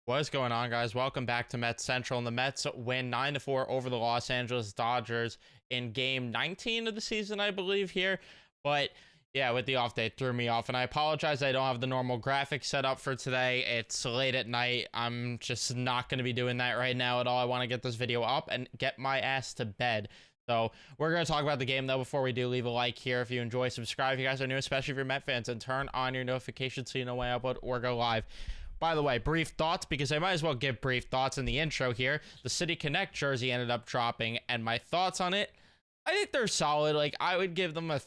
What's going on, guys? Welcome back to Mets Central. And the Mets win 9-4 over the Los Angeles Dodgers in game 19 of the season, I believe, here. But yeah, with the off day, it threw me off. And I apologize, I don't have the normal graphics set up for today. It's late at night. I'm just not going to be doing that right now at all. I want to get this video up and get my ass to bed. So we're going to talk about the game, though. Before we do, leave a like here if you enjoy. Subscribe if you guys are new, especially if you're Met fans. And turn on your notifications so you know when I upload or go live. By the way, brief thoughts, because I might as well give brief thoughts in the intro here. The City Connect jersey ended up dropping, and my thoughts on it, I think they're solid. Like, I would give them a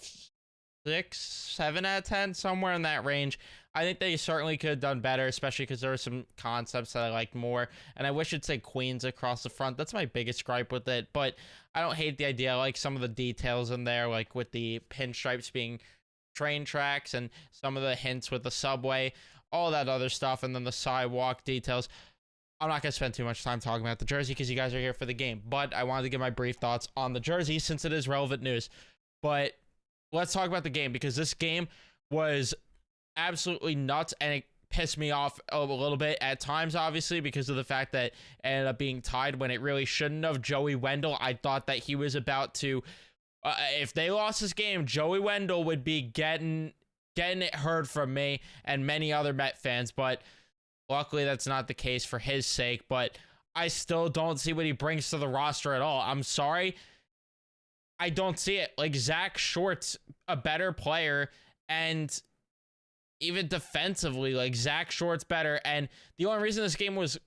6, 7 out of 10, somewhere in that range. I think they certainly could have done better, especially because there were some concepts that I liked more. And I wish it'd say Queens across the front. That's my biggest gripe with it. But I don't hate the idea. I like some of the details in there, like with the pinstripes being train tracks and some of the hints with the subway, all that other stuff, and then the sidewalk details. I'm not going to spend too much time talking about the jersey because you guys are here for the game, but I wanted to give my brief thoughts on the jersey since it is relevant news. But let's talk about the game, because this game was absolutely nuts, and it pissed me off a little bit at times, obviously, because of the fact that it ended up being tied when it really shouldn't have. Joey Wendell, I thought that he was about to, if they lost this game, Joey Wendell would be getting it heard from me and many other Met fans, but luckily that's not the case for his sake. But I still don't see what he brings to the roster at all. I'm sorry, I don't see it. Like, Zach Short's a better player, and even defensively, like, Zach Short's better, and the only reason this game was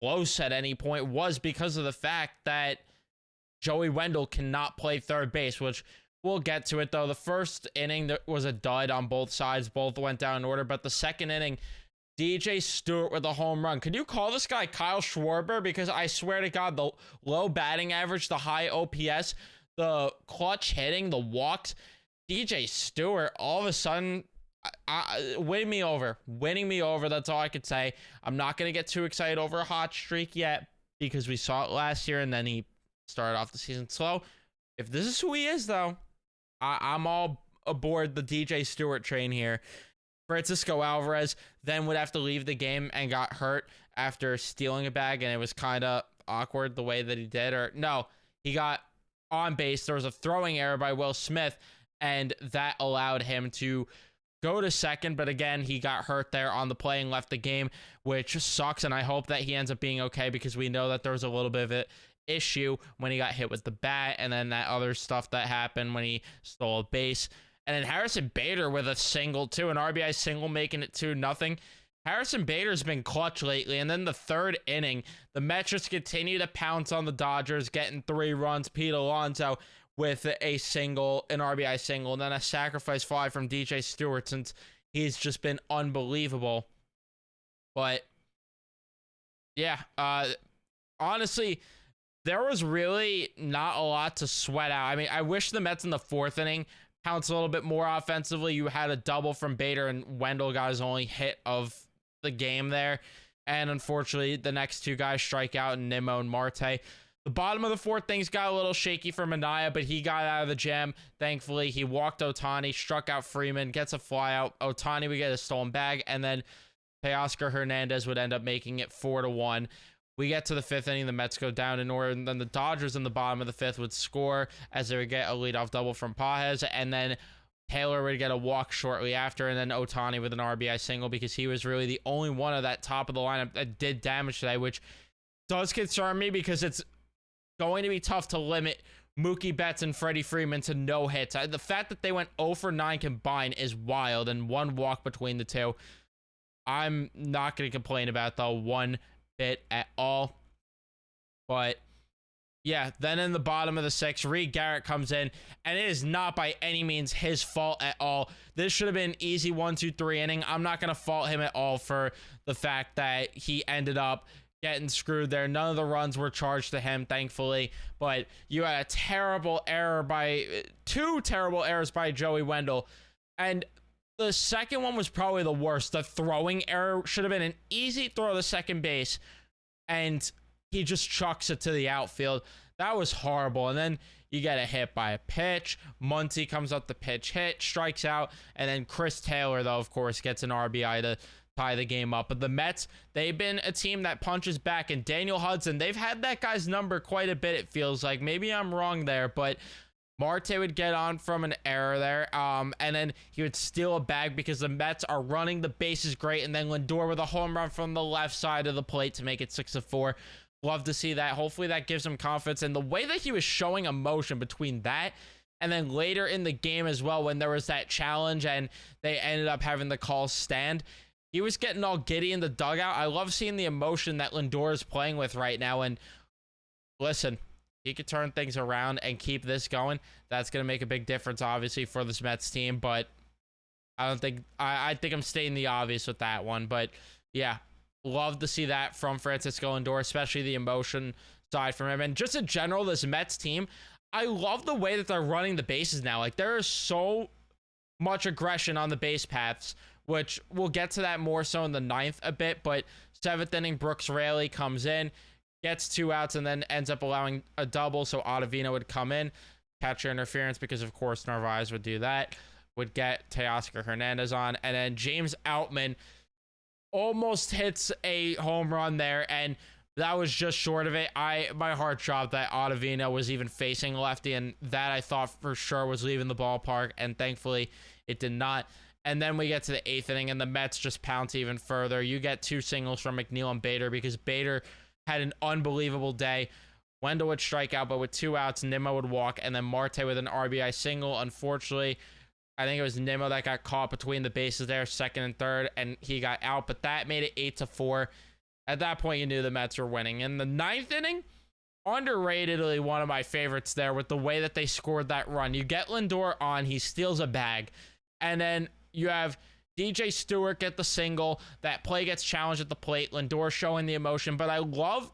close at any point was because of the fact that Joey Wendell cannot play third base, which we'll get to it, though. The first inning, there was a dud on both sides. Both went down in order. But the second inning, DJ Stewart with a home run. Could you call this guy Kyle Schwarber? Because I swear to God, the low batting average, the high OPS, the clutch hitting, the walks, DJ Stewart, all of a sudden, winning me over. Winning me over, that's all I could say. I'm not going to get too excited over a hot streak yet, because we saw it last year, and then he started off the season slow. If this is who he is, though, I'm all aboard the DJ Stewart train here. Francisco Alvarez then would have to leave the game and got hurt after stealing a bag, and it was kind of awkward the way that he did. Or no, he got on base. There was a throwing error by Will Smith, and that allowed him to go to second. But again, he got hurt there on the play and left the game, which sucks. And I hope that he ends up being okay, because we know that there was a little bit of an issue when he got hit with the bat, and then that other stuff that happened when he stole a base. And then Harrison Bader with a single too, an RBI single, making it 2-0. Harrison Bader's been clutch lately. And then the third inning, the Mets just continue to pounce on the Dodgers, getting 3 runs. Pete Alonso with a single, an RBI single, and then a sacrifice fly from DJ Stewart, since he's just been unbelievable. But yeah, honestly, there was really not a lot to sweat out. I mean, I wish the Mets in the 4th inning pounced a little bit more offensively. You had a double from Bader, and Wendell got his only hit of the game there. And unfortunately, the next 2 guys strike out, Nimmo and Marte. The bottom of the 4th, things got a little shaky for Manaea, but he got out of the jam. Thankfully, he walked Ohtani, struck out Freeman, gets a fly out. Ohtani would get a stolen bag, and then Teoscar Hernandez would end up making it 4-1. We get to the 5th inning, the Mets go down in order, and then the Dodgers in the bottom of the 5th would score as they would get a leadoff double from Pages, and then Taylor would get a walk shortly after, and then Ohtani with an RBI single, because he was really the only one of that top of the lineup that did damage today, which does concern me, because it's going to be tough to limit Mookie Betts and Freddie Freeman to no hits. The fact that they went 0 for 9 combined is wild, and 1 walk between the two. I'm not going to complain about, though, one bit at all. But yeah, then in the bottom of the 6th, Reed Garrett comes in, and it is not by any means his fault at all. This should have been an easy 1-2-3 inning. I'm not going to fault him at all for the fact that he ended up getting screwed there. None of the runs were charged to him, thankfully. But you had a terrible error by 2 terrible errors by Joey Wendell. And the second one was probably the worst. The throwing error should have been an easy throw to second base, and he just chucks it to the outfield. That was horrible. And then you get a hit by a pitch. Muncy comes up the pitch hit, strikes out, and then Chris Taylor, though, of course, gets an RBI to tie the game up. But the Mets, they've been a team that punches back, and Daniel Hudson, they've had that guy's number quite a bit, it feels like. Maybe I'm wrong there, but Marte would get on from an error there, and then he would steal a bag because the Mets are running the bases great, and then Lindor with a home run from the left side of the plate to make it 6-4. Love to see that. Hopefully that gives him confidence, and the way that he was showing emotion between that and then later in the game as well, when there was that challenge and they ended up having the call stand, he was getting all giddy in the dugout. I love seeing the emotion that Lindor is playing with right now, and listen, he could turn things around and keep this going. That's going to make a big difference, obviously, for this Mets team. But I think I'm stating the obvious with that one. But yeah, love to see that from Francisco Lindor, especially the emotion side from him. And just in general, this Mets team, I love the way that they're running the bases now. Like, there is so much aggression on the base paths, which we'll get to that more so in the 9th a bit. But 7th inning, Brooks Raley comes in, gets 2 outs, and then ends up allowing a double, so Ottavino would come in, catcher interference, because of course Narvaez would do that, would get Teoscar Hernandez on, and then James Outman almost hits a home run there, and that was just short of it. My heart dropped that Ottavino was even facing lefty, and that I thought for sure was leaving the ballpark, and thankfully it did not. And then we get to the 8th inning, and the Mets just pounce even further. You get 2 singles from McNeil and Bader, because Bader had an unbelievable day. Wendell would strike out, but with 2 outs, Nimmo would walk, and then Marte with an RBI single. Unfortunately, I think it was Nimmo that got caught between the bases there, 2nd and 3rd, and he got out, but that made it 8-4. At that point, you knew the Mets were winning. In the 9th inning, underratedly one of my favorites there with the way that they scored that run. You get Lindor on, he steals a bag, and then you have DJ Stewart get the single. That play gets challenged at the plate. Lindor showing the emotion, but I love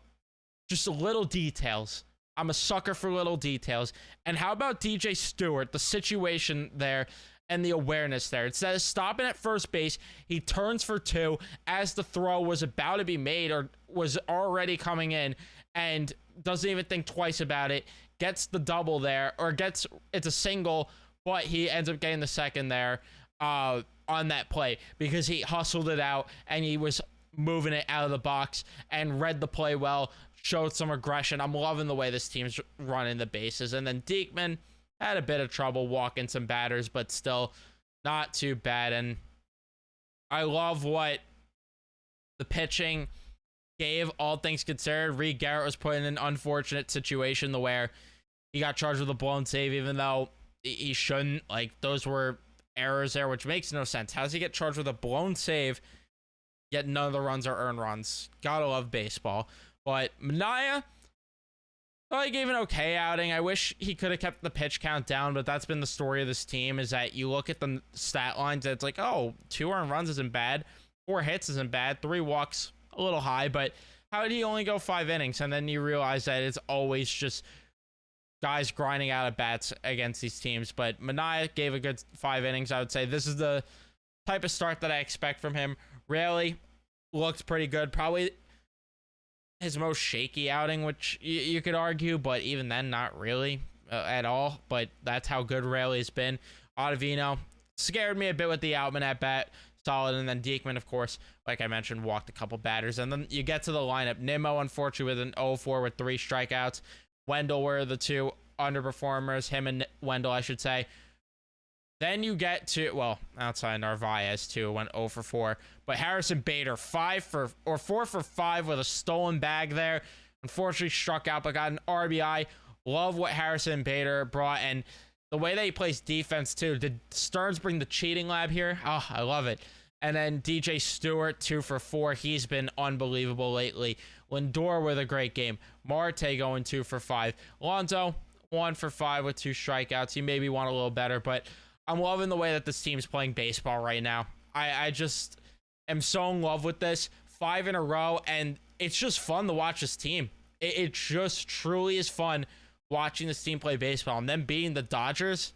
just little details. I'm a sucker for little details. And how about DJ Stewart, the situation there and the awareness there? Instead of stopping at first base, he turns for 2 as the throw was about to be made or was already coming in, and doesn't even think twice about it. Gets the double there, or it's a single, but he ends up getting the second there on that play because he hustled it out and he was moving it out of the box and read the play well, showed some aggression. I'm loving the way this team's running the bases. And then Diekman had a bit of trouble walking some batters, but still not too bad. And I love what the pitching gave, all things considered. Reed Garrett was put in an unfortunate situation to where he got charged with a blown save, even though he shouldn't. Like, those were errors there, which makes no sense. How does he get charged with a blown save, yet none of the runs are earned runs? Gotta love baseball. But Manaea, well, he gave an okay outing. I wish he could have kept the pitch count down, but that's been the story of this team, is that you look at the stat lines and it's like, oh, 2 earned runs isn't bad, 4 hits isn't bad, 3 walks a little high, but how did he only go 5 innings? And then you realize that it's always just guys grinding out at bats against these teams. But Manaea gave a good 5 innings, I would say. This is the type of start that I expect from him. Raley looked pretty good. Probably his most shaky outing, which you could argue, but even then, not really at all. But that's how good Raley's been. Ottavino scared me a bit with the Outman at bat. Solid. And then Diekman, of course, like I mentioned, walked a couple batters. And then you get to the lineup. Nimmo, unfortunately, with an 0-4 with 3 strikeouts. Wendell were the 2 underperformers. Him and Wendell, I should say. Then you get to, well, outside Narvaez, too, went 0-4. But Harrison Bader, 4 for 5 with a stolen bag there. Unfortunately, struck out, but got an RBI. Love what Harrison Bader brought, and the way that he plays defense, too. Did Stearns bring the cheating lab here? Oh, I love it. And then DJ Stewart, 2 for 4. He's been unbelievable lately. Lindor with a great game. Marte going 2 for 5. Alonso, 1 for 5 with 2 strikeouts. He maybe want a little better, but I'm loving the way that this team's playing baseball right now. I just am so in love with this. 5 in a row, and it's just fun to watch this team. It just truly is fun watching this team play baseball. And then beating the Dodgers,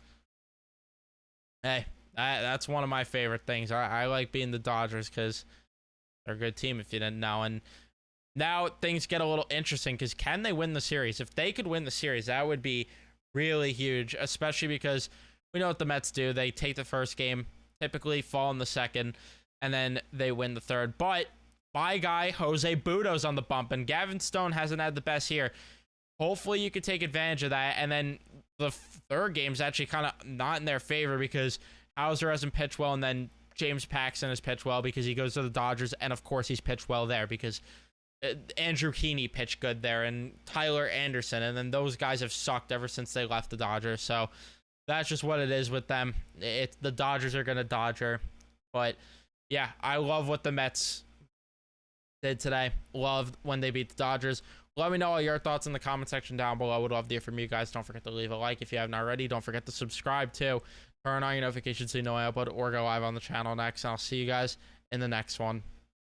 hey, that's one of my favorite things. I like beating the Dodgers because they're a good team, if you didn't know. And now things get a little interesting because can they win the series? If they could win the series, that would be really huge, especially because we know what the Mets do. They take the first game, typically fall in the second. and then they win the third. But my guy, Jose Budo's on the bump, and Gavin Stone hasn't had the best year. Hopefully you could take advantage of that. And then the third game's actually kind of not in their favor because Hauser hasn't pitched well, and then James Paxton has pitched well because he goes to the Dodgers, and of course he's pitched well there because Andrew Heaney pitched good there, and Tyler Anderson, and then those guys have sucked ever since they left the Dodgers. So that's just what it is with them. The Dodgers are going to Dodger. But yeah, I love what the Mets did today. Love when they beat the Dodgers. Let me know all your thoughts in the comment section down below. I would love to hear from you guys. Don't forget to leave a like if you haven't already. Don't forget to subscribe too. Turn on your notifications so you know I upload or go live on the channel next. And I'll see you guys in the next one.